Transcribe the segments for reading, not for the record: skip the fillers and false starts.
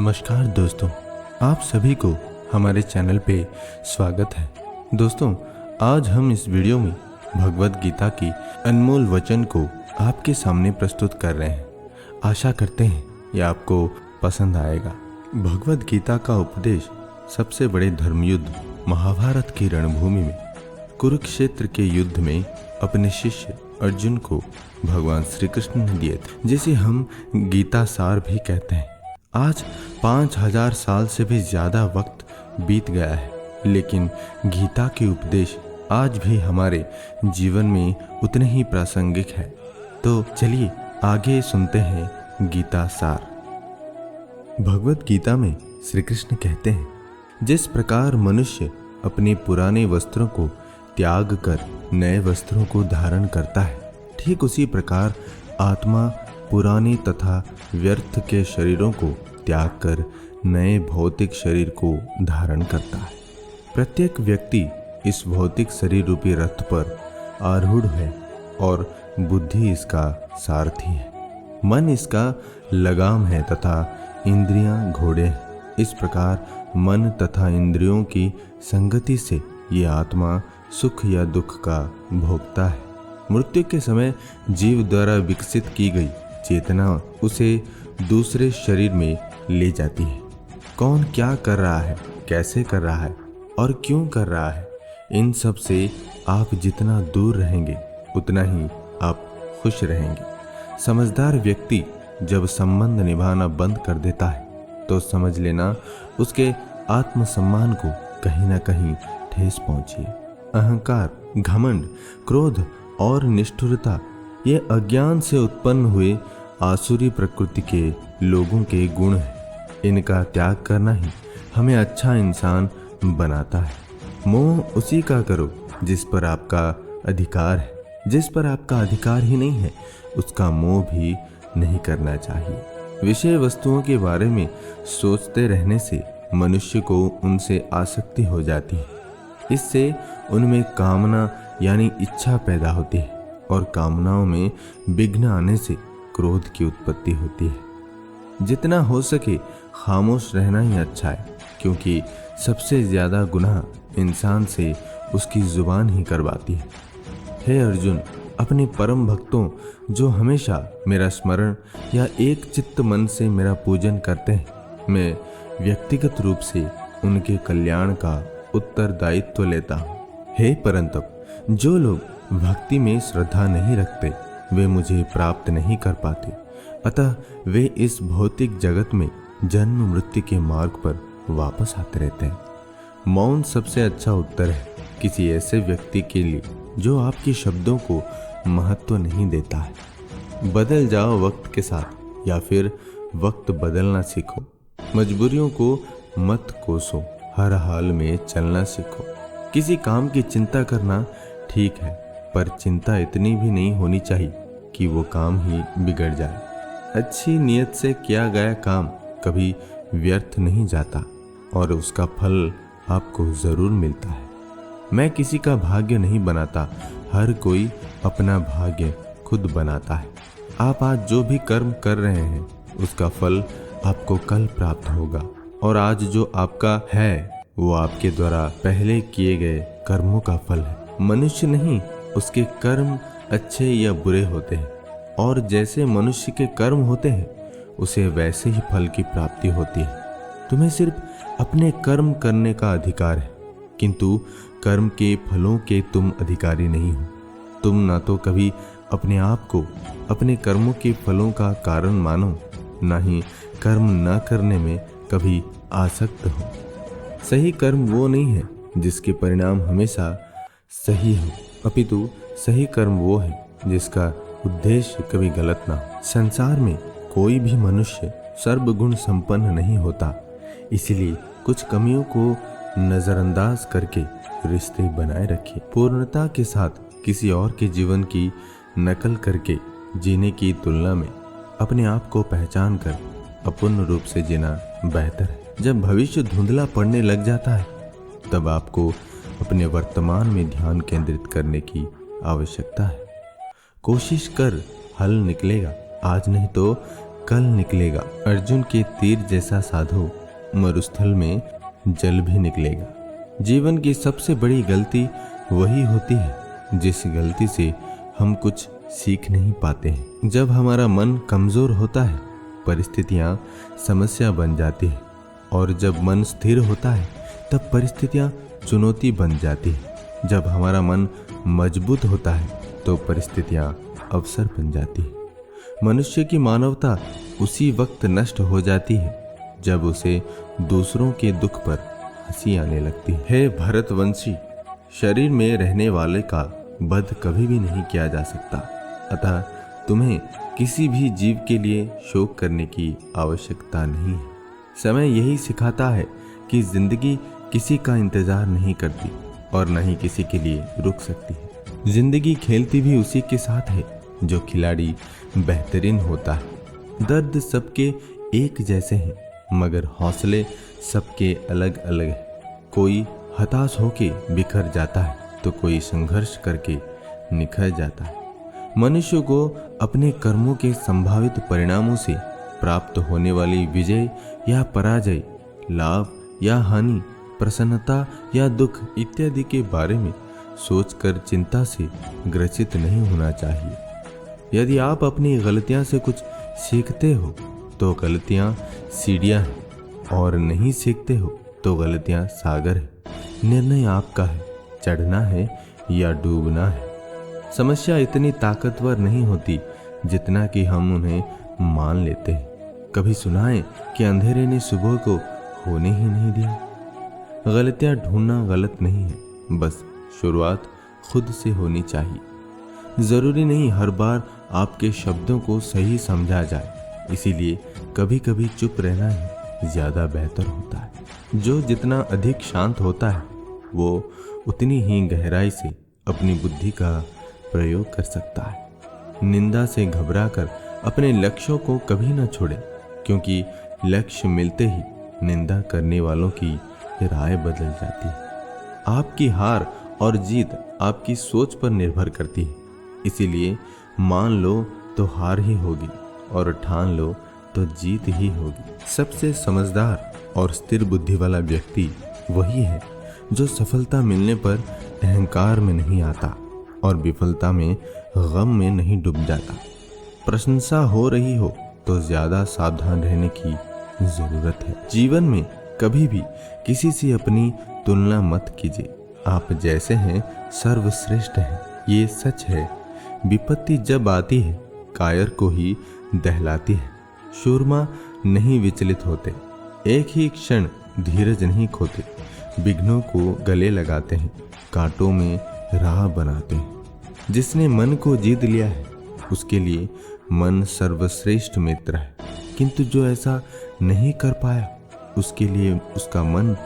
नमस्कार दोस्तों, आप सभी को हमारे चैनल पे स्वागत है। दोस्तों, आज हम इस वीडियो में भगवद गीता की अनमोल वचन को आपके सामने प्रस्तुत कर रहे हैं। आशा करते हैं ये आपको पसंद आएगा। भगवद गीता का उपदेश सबसे बड़े धर्मयुद्ध महाभारत की रणभूमि में कुरुक्षेत्र के युद्ध में अपने शिष्य अर्जुन को भगवान श्री कृष्ण ने दिए थे, जिसे हम गीता सार भी कहते हैं। आज 5000 साल से भी ज्यादा वक्त बीत गया है, लेकिन गीता के उपदेश आज भी हमारे जीवन में उतने ही प्रासंगिक है। तो चलिए आगे सुनते हैं गीता सार। भगवद गीता में श्री कृष्ण कहते हैं, जिस प्रकार मनुष्य अपने पुराने वस्त्रों को त्याग कर नए वस्त्रों को धारण करता है, ठीक उसी प्रकार आत्मा पुराने तथा व्यर्थ के शरीरों को त्याग कर नए भौतिक शरीर को धारण करता है। प्रत्येक व्यक्ति इस भौतिक शरीर रूपी रथ पर आरूढ़ है और बुद्धि इसका सारथी है। मन इसका लगाम है तथा इंद्रियां घोड़े हैं। इस प्रकार मन तथा इंद्रियों की संगति से ये आत्मा सुख या दुख का भोगता है। मृत्यु के समय जीव द्वारा विकसित की गई चेतना उसे दूसरे शरीर में ले जाती है। कौन क्या कर रहा है, कैसे कर रहा है और क्यों कर रहा है, इन सब से आप जितना दूर रहेंगे उतना ही आप खुश रहेंगे। समझदार व्यक्ति जब संबंध निभाना बंद कर देता है तो समझ लेना उसके आत्मसम्मान को कहीं ना कहीं ठेस पहुंची है। अहंकार, घमंड, क्रोध और निष्ठुरता ये अज्ञान से उत्पन्न हुए आसुरी प्रकृति के लोगों के गुण हैं। इनका त्याग करना ही हमें अच्छा इंसान बनाता है। मोह उसी का करो जिस पर आपका अधिकार है। जिस पर आपका अधिकार ही नहीं है उसका मोह भी नहीं करना चाहिए। विषय वस्तुओं के बारे में सोचते रहने से मनुष्य को उनसे आसक्ति हो जाती है। इससे उनमें कामना यानी इच्छा पैदा होती है और कामनाओं में विघ्न आने से क्रोध की उत्पत्ति होती है। जितना हो सके खामोश रहना ही अच्छा है, क्योंकि सबसे ज्यादा गुनाह इंसान से उसकी जुबान ही करवाती है। हे अर्जुन, अपने परम भक्तों जो हमेशा मेरा स्मरण या एक चित्त मन से मेरा पूजन करते हैं, मैं व्यक्तिगत रूप से उनके कल्याण का उत्तरदायित्व लेता हूँ। हे परंतप, जो लोग भक्ति में श्रद्धा नहीं रखते वे मुझे प्राप्त नहीं कर पाते, अतः वे इस भौतिक जगत में जन्म मृत्यु के मार्ग पर वापस आते रहते हैं। मौन सबसे अच्छा उत्तर है किसी ऐसे व्यक्ति के लिए जो आपके शब्दों को महत्व नहीं देता है। बदल जाओ वक्त के साथ या फिर वक्त बदलना सीखो। मजबूरियों को मत कोसो, हर हाल में चलना सीखो। किसी काम की चिंता करना ठीक है, पर चिंता इतनी भी नहीं होनी चाहिए कि वो काम ही बिगड़ जाए। अच्छी नीयत से किया गया काम कभी व्यर्थ नहीं जाता और उसका फल आपको जरूर मिलता है। मैं किसी का भाग्य नहीं बनाता, हर कोई अपना भाग्य खुद बनाता है। आप आज जो भी कर्म कर रहे हैं उसका फल आपको कल प्राप्त होगा, और आज जो आपका है वो आपके द्वारा पहले किए गए कर्मों का फल है। मनुष्य नहीं, उसके कर्म अच्छे या बुरे होते हैं, और जैसे मनुष्य के कर्म होते हैं उसे वैसे ही फल की प्राप्ति होती है। तुम्हें सिर्फ अपने कर्म करने का अधिकार है, किंतु कर्म के फलों के तुम अधिकारी नहीं हो। तुम ना तो कभी अपने आप को अपने कर्मों के फलों का कारण मानो, ना ही कर्म न करने में कभी आसक्त हो। सही कर्म वो नहीं है जिसके परिणाम हमेशा सही हो, अपितु सही कर्म वो है जिसका उद्देश्य कभी गलत ना हो। संसार में कोई भी मनुष्य सर्वगुण संपन्न नहीं होता, इसलिए कुछ कमियों को नजरअंदाज करके रिश्ते बनाए रखिए। पूर्णता के साथ किसी और के जीवन की नकल करके जीने की तुलना में अपने आप को पहचान कर अपूर्ण रूप से जीना बेहतर है। जब भविष्य धुंधला पड़ने लग जाता है तब आपको अपने वर्तमान में ध्यान केंद्रित करने की आवश्यकता है। कोशिश कर, हल निकलेगा। आज नहीं तो कल निकलेगा। अर्जुन के तीर जैसा साधो, मरुस्थल में जल भी निकलेगा। जीवन की सबसे बड़ी गलती वही होती है जिस गलती से हम कुछ सीख नहीं पाते हैं। जब हमारा मन कमजोर होता है, परिस्थितियां समस्या बन जाती है, और जब मन स्थिर होता है तब परिस्थितियां चुनौती बन जाती है। जब हमारा मन मजबूत होता है तो परिस्थितियां अवसर बन जाती है। मनुष्य की मानवता उसी वक्त नष्ट हो जाती है जब उसे दूसरों के दुख पर हंसी आने लगती है। हे भरतवंशी, शरीर में रहने वाले का वध कभी भी नहीं किया जा सकता, अतः तुम्हें किसी भी जीव के लिए शोक करने की आवश्यकता नहीं है। समय यही सिखाता है कि जिंदगी किसी का इंतजार नहीं करती और न ही किसी के लिए रुक सकती है। जिंदगी खेलती भी उसी के साथ है जो खिलाड़ी बेहतरीन होता है। दर्द सबके एक जैसे हैं, मगर हौसले सबके अलग अलग हैं। कोई हताश होके बिखर जाता है तो कोई संघर्ष करके निखर जाता है। मनुष्य को अपने कर्मों के संभावित परिणामों से प्राप्त होने वाली विजय या पराजय, लाभ या हानि, प्रसन्नता या दुख इत्यादि के बारे में सोचकर चिंता से ग्रसित नहीं होना चाहिए। यदि आप अपनी गलतियां से कुछ सीखते हो तो गलतियां सीढ़ियां हैं, और नहीं सीखते हो तो गलतियां सागर है। निर्णय आपका है, चढ़ना है या डूबना है। समस्या इतनी ताकतवर नहीं होती जितना कि हम उन्हें मान लेते हैं। कभी सुना है कि अंधेरे ने सुबह को होने ही नहीं दिया। गलतियां ढूंढना गलत नहीं है, बस शुरुआत खुद से होनी चाहिए। जरूरी नहीं हर बार आपके शब्दों को सही समझा जाए, इसीलिए कभी कभी चुप रहना ही ज्यादा बेहतर होता है। जो जितना अधिक शांत होता है वो उतनी ही गहराई से अपनी बुद्धि का प्रयोग कर सकता है। निंदा से घबराकर अपने लक्ष्यों को कभी न छोड़े, क्योंकि लक्ष्य मिलते ही निंदा करने वालों की राय बदल जाती है। आपकी हार और जीत आपकी सोच पर निर्भर करती है, इसीलिए मान लो तो हार ही होगी और ठान लो तो जीत ही होगी। सबसे समझदार और स्थिर बुद्धि वाला व्यक्ति वही है जो सफलता मिलने पर अहंकार में नहीं आता और विफलता में गम में नहीं डूब जाता। प्रशंसा हो रही हो तो ज्यादा सावधान रहने की जरूरत है। जीवन में कभी भी किसी से अपनी तुलना मत कीजिए। आप जैसे हैं सर्वश्रेष्ठ हैं, ये सच है। विपत्ति जब आती है कायर को ही दहलाती है। शूरमा नहीं विचलित होते, एक ही क्षण धीरज नहीं खोते। विघ्नों को गले लगाते हैं, कांटों में राह बनाते हैं। जिसने मन को जीत लिया है उसके लिए मन सर्वश्रेष्ठ मित्र है, किंतु जो ऐसा नहीं कर पाया उसके लिए उसका मन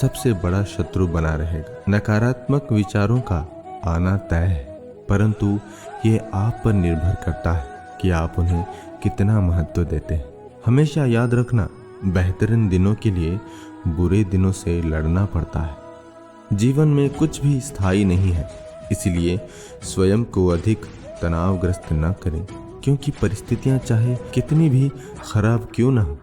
सबसे बड़ा शत्रु बना रहेगा। नकारात्मक विचारों का आना तय है, परंतु ये आप पर निर्भर करता है कि आप उन्हें कितना महत्व देते हैं। हमेशा याद रखना, बेहतरीन दिनों के लिए बुरे दिनों से लड़ना पड़ता है। जीवन में कुछ भी स्थायी नहीं है, इसलिए स्वयं को अधिक तनावग्रस्त न करें, क्योंकि परिस्थितियां चाहे कितनी भी खराब क्यों न हो,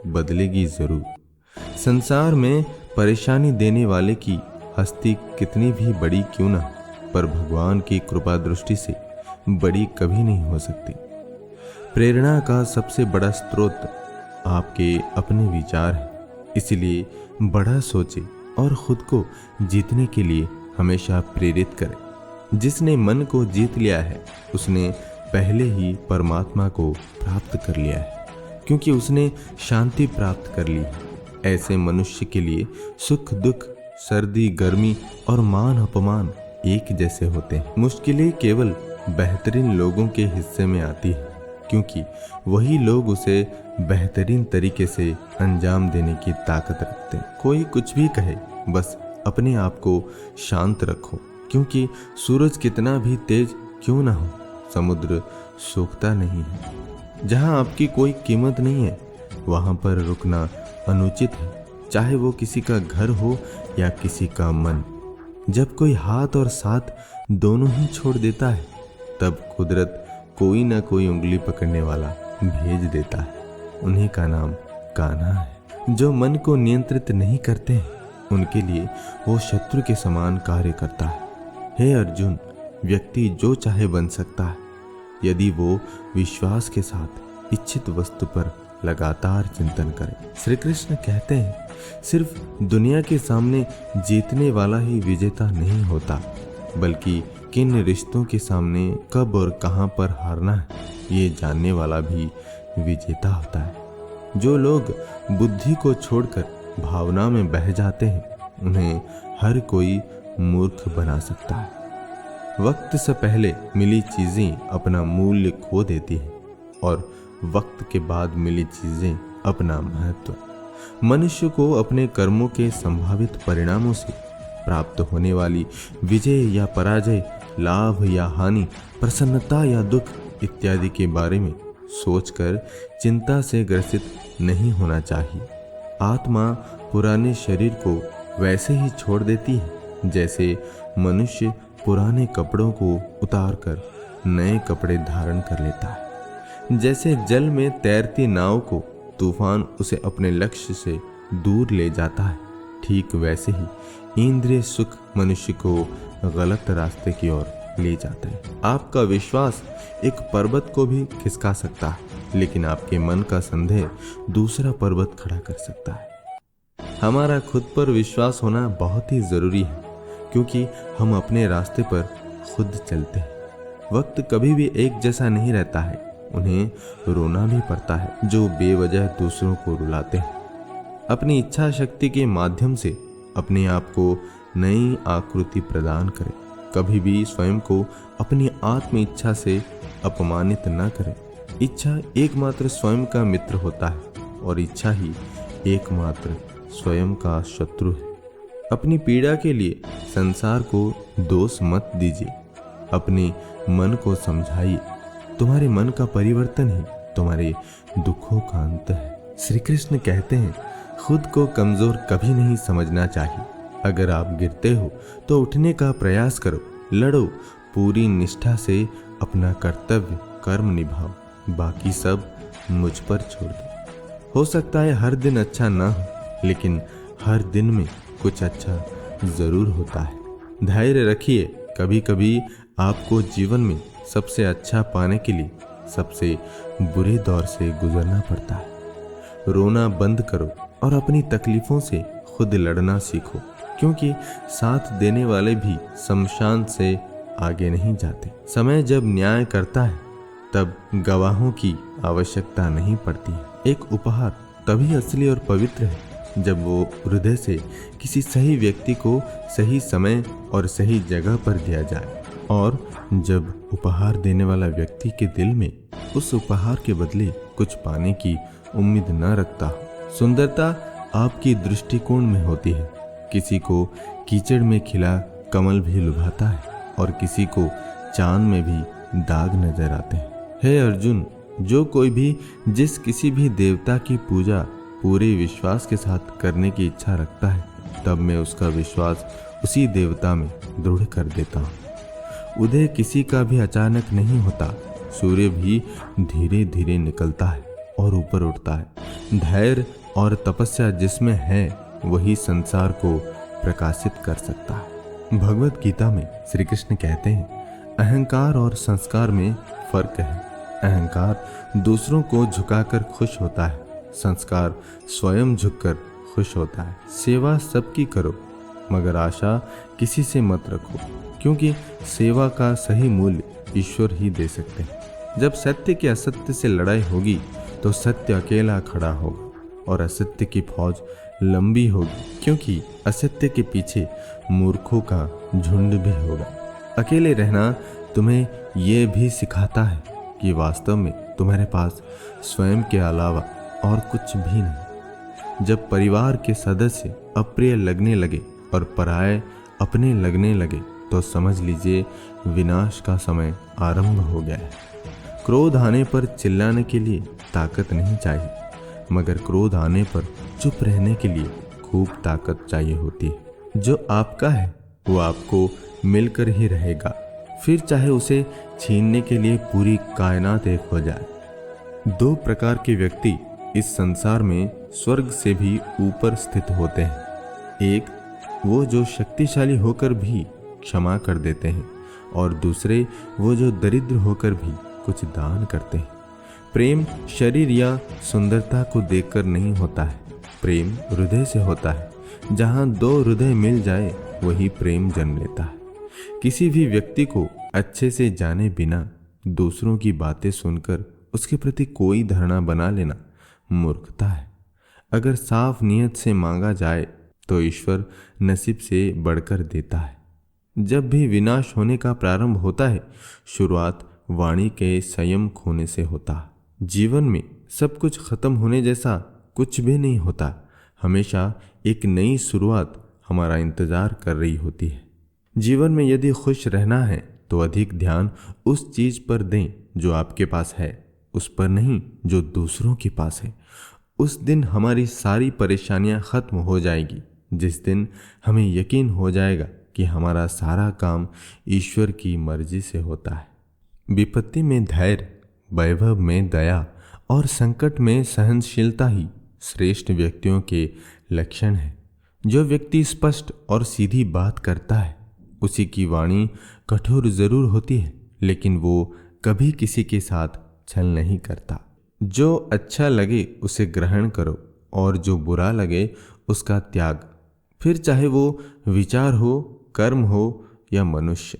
बदलेगी जरूर। संसार में परेशानी देने वाले की हस्ती कितनी भी बड़ी क्यों न हो, पर भगवान की कृपा दृष्टि से बड़ी कभी नहीं हो सकती। प्रेरणा का सबसे बड़ा स्रोत आपके अपने विचार है, इसलिए बड़ा सोचे और खुद को जीतने के लिए हमेशा प्रेरित करें। जिसने मन को जीत लिया है उसने पहले ही परमात्मा को प्राप्त कर लिया है, क्योंकि उसने शांति प्राप्त कर ली है। ऐसे मनुष्य के लिए सुख दुख, सर्दी गर्मी और मान अपमान एक जैसे होते हैं। मुश्किलें केवल बेहतरीन लोगों के हिस्से में आती है, क्योंकि वही लोग उसे बेहतरीन तरीके से अंजाम देने की ताकत रखते हैं। कोई कुछ भी कहे, बस अपने आप को शांत रखो, क्योंकि सूरज कितना भी तेज क्यों ना हो, समुद्र सूखता नहीं है। जहां आपकी कोई कीमत नहीं है वहां पर रुकना अनुचित है, चाहे वो किसी का घर हो या किसी का मन। जब कोई हाथ और साथ दोनों ही छोड़ देता है तब कुदरत कोई ना कोई उंगली पकड़ने वाला भेज देता है। उन्हीं का नाम कान्हा है। जो मन को नियंत्रित नहीं करते हैं उनके लिए वो शत्रु के समान कार्य करता है। हे अर्जुन, व्यक्ति जो चाहे बन सकता है यदि वो विश्वास के साथ इच्छित वस्तु पर लगातार चिंतन करे। श्री कृष्ण कहते हैं, सिर्फ दुनिया के सामने जीतने वाला ही विजेता नहीं होता, बल्कि किन रिश्तों के सामने कब और कहां पर हारना है ये जानने वाला भी विजेता होता है। जो लोग बुद्धि को छोड़कर भावना में बह जाते हैं उन्हें हर कोई मूर्ख बना सकता है। वक्त से पहले मिली चीजें अपना मूल्य खो देती हैं और वक्त के बाद मिली चीजें अपना महत्व। मनुष्य को अपने कर्मों के संभावित परिणामों से प्राप्त होने वाली विजय या पराजय, लाभ या हानि, प्रसन्नता या दुख इत्यादि के बारे में सोचकर चिंता से ग्रसित नहीं होना चाहिए। आत्मा पुराने शरीर को वैसे ही छोड़ देती है जैसे मनुष्य पुराने कपड़ों को उतारकर नए कपड़े धारण कर लेता है। जैसे जल में तैरती नाव को तूफान उसे अपने लक्ष्य से दूर ले जाता है, ठीक वैसे ही इंद्रिय सुख मनुष्य को गलत रास्ते की ओर ले जाते हैं। आपका विश्वास एक पर्वत को भी खिसका सकता है, लेकिन आपके मन का संदेह दूसरा पर्वत खड़ा कर सकता है। हमारा खुद पर विश्वास होना बहुत ही जरूरी है, क्योंकि हम अपने रास्ते पर खुद चलते हैं। वक्त कभी भी एक जैसा नहीं रहता है, उन्हें रोना भी पड़ता है जो बेवजह दूसरों को रुलाते हैं। अपनी इच्छा शक्ति के माध्यम से अपने आप को नई आकृति प्रदान करें। कभी भी स्वयं को अपनी आत्म इच्छा से अपमानित न करें। इच्छा एकमात्र स्वयं का मित्र होता है और इच्छा ही एकमात्र स्वयं का शत्रु है। अपनी पीड़ा के लिए संसार को दोष मत दीजिए, अपने मन को समझाइए। तुम्हारे मन का परिवर्तन ही तुम्हारे दुखों का अंत है। श्री कृष्ण कहते हैं, खुद को कमजोर कभी नहीं समझना चाहिए। अगर आप गिरते हो तो उठने का प्रयास करो, लड़ो, पूरी निष्ठा से अपना कर्तव्य कर्म निभाओ, बाकी सब मुझ पर छोड़ दो। हो सकता है हर दिन अच्छा ना हो, लेकिन हर दिन में कुछ अच्छा जरूर होता है। धैर्य रखिए, कभी कभी आपको जीवन में सबसे अच्छा पाने के लिए सबसे बुरे दौर से गुजरना पड़ता है। रोना बंद करो और अपनी तकलीफों से खुद लड़ना सीखो, क्योंकि साथ देने वाले भी शमशान से आगे नहीं जाते। समय जब न्याय करता है तब गवाहों की आवश्यकता नहीं पड़ती है। एक उपहार तभी असली और पवित्र है जब वो हृदय से किसी सही व्यक्ति को सही समय और सही जगह पर दिया जाए, और जब उपहार देने वाला व्यक्ति के दिल में उस उपहार के बदले कुछ पाने की उम्मीद न रखता हो। सुंदरता आपकी दृष्टिकोण में होती है। किसी को कीचड़ में खिला कमल भी लुभाता है और किसी को चांद में भी दाग नजर आते हैं। हे अर्जुन, जो कोई भी जिस किसी भी देवता की पूजा पूरे विश्वास के साथ करने की इच्छा रखता है, तब मैं उसका विश्वास उसी देवता में दृढ़ कर देता हूँ। उदय किसी का भी अचानक नहीं होता, सूर्य भी धीरे धीरे निकलता है और ऊपर उठता है। धैर्य और तपस्या जिसमें है वही संसार को प्रकाशित कर सकता है। भगवत गीता में श्री कृष्ण कहते हैं, अहंकार और संस्कार में फर्क है। अहंकार दूसरों को झुकाकर खुश होता है, संस्कार स्वयं झुककर खुश होता है। सेवा सबकी करो, मगर आशा किसी से मत रखो, क्योंकि सेवा का सही मूल्य ईश्वर ही दे सकते हैं। जब सत्य की असत्य से लड़ाई होगी तो सत्य अकेला खड़ा होगा और असत्य की फौज लंबी होगी, क्योंकि असत्य के पीछे मूर्खों का झुंड भी होगा। अकेले रहना तुम्हें ये भी सिखाता है कि वास्तव में तुम्हारे पास स्वयं के अलावा और कुछ भी नहीं। जब परिवार के सदस्य अप्रिय लगने लगे और पराये अपने लगने लगे तो समझ लीजिए विनाश का समय आरंभ हो गया है। क्रोध आने पर चिल्लाने के लिए ताकत नहीं चाहिए, मगर क्रोध आने पर चुप रहने के लिए खूब ताकत चाहिए होती है। जो आपका है वो आपको मिलकर ही रहेगा, फिर चाहे उसे छीनने के लिए पूरी कायनात एक हो जाए। दो प्रकार के व्यक्ति इस संसार में स्वर्ग से भी ऊपर स्थित होते हैं। एक वो जो शक्तिशाली होकर भी क्षमा कर देते हैं और दूसरे वो जो दरिद्र होकर भी कुछ दान करते हैं। प्रेम शरीर या सुंदरता को देखकर नहीं होता है, प्रेम हृदय से होता है। जहाँ दो हृदय मिल जाए वही प्रेम जन्म लेता है। किसी भी व्यक्ति को अच्छे से जाने बिना दूसरों की बातें सुनकर उसके प्रति कोई धारणा बना लेना मूर्खता है। अगर साफ नियत से मांगा जाए तो ईश्वर नसीब से बढ़कर देता है। जब भी विनाश होने का प्रारंभ होता है, शुरुआत वाणी के संयम खोने से होता है। जीवन में सब कुछ खत्म होने जैसा कुछ भी नहीं होता। हमेशा एक नई शुरुआत हमारा इंतजार कर रही होती है। जीवन में यदि खुश रहना है तो अधिक ध्यान उस चीज पर दें जो आपके पास है, उस पर नहीं जो दूसरों के पास है। उस दिन हमारी सारी परेशानियां खत्म हो जाएगी, जिस दिन हमें यकीन हो जाएगा कि हमारा सारा काम ईश्वर की मर्जी से होता है। विपत्ति में धैर्य, वैभव में दया और संकट में सहनशीलता ही श्रेष्ठ व्यक्तियों के लक्षण हैं। जो व्यक्ति स्पष्ट और सीधी बात करता है उसी की वाणी कठोर जरूर होती है, लेकिन वो कभी किसी के साथ छल नहीं करता। जो अच्छा लगे उसे ग्रहण करो और जो बुरा लगे उसका त्याग, फिर चाहे वो विचार हो, कर्म हो या मनुष्य।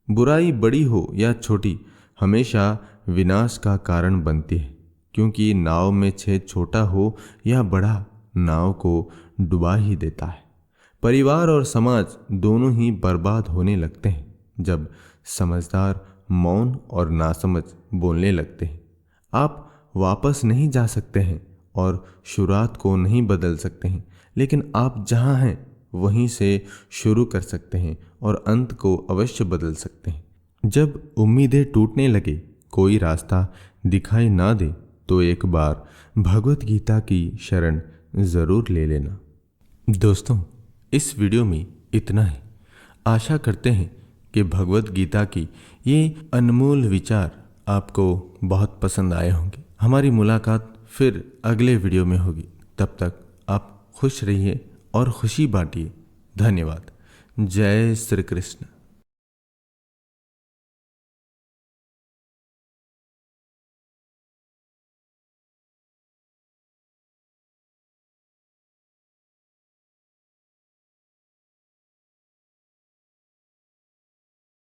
बुराई बड़ी हो या छोटी हमेशा विनाश का कारण बनती है, क्योंकि नाव में छेद छोटा हो या बड़ा नाव को डुबा ही देता है। परिवार और समाज दोनों ही बर्बाद होने लगते हैं जब समझदार मौन और नासमझ बोलने लगते हैं। आप वापस नहीं जा सकते हैं और शुरुआत को नहीं बदल सकते हैं, लेकिन आप जहां हैं वहीं से शुरू कर सकते हैं और अंत को अवश्य बदल सकते हैं। जब उम्मीदें टूटने लगे, कोई रास्ता दिखाई ना दे, तो एक बार भगवत गीता की शरण जरूर ले लेना। दोस्तों, इस वीडियो में इतना ही। आशा करते हैं कि भगवत गीता की ये अनमोल विचार आपको बहुत पसंद आए होंगे। हमारी मुलाकात फिर अगले वीडियो में होगी। तब तक आप खुश रहिए और खुशी बांटिए। धन्यवाद। जय श्री कृष्ण।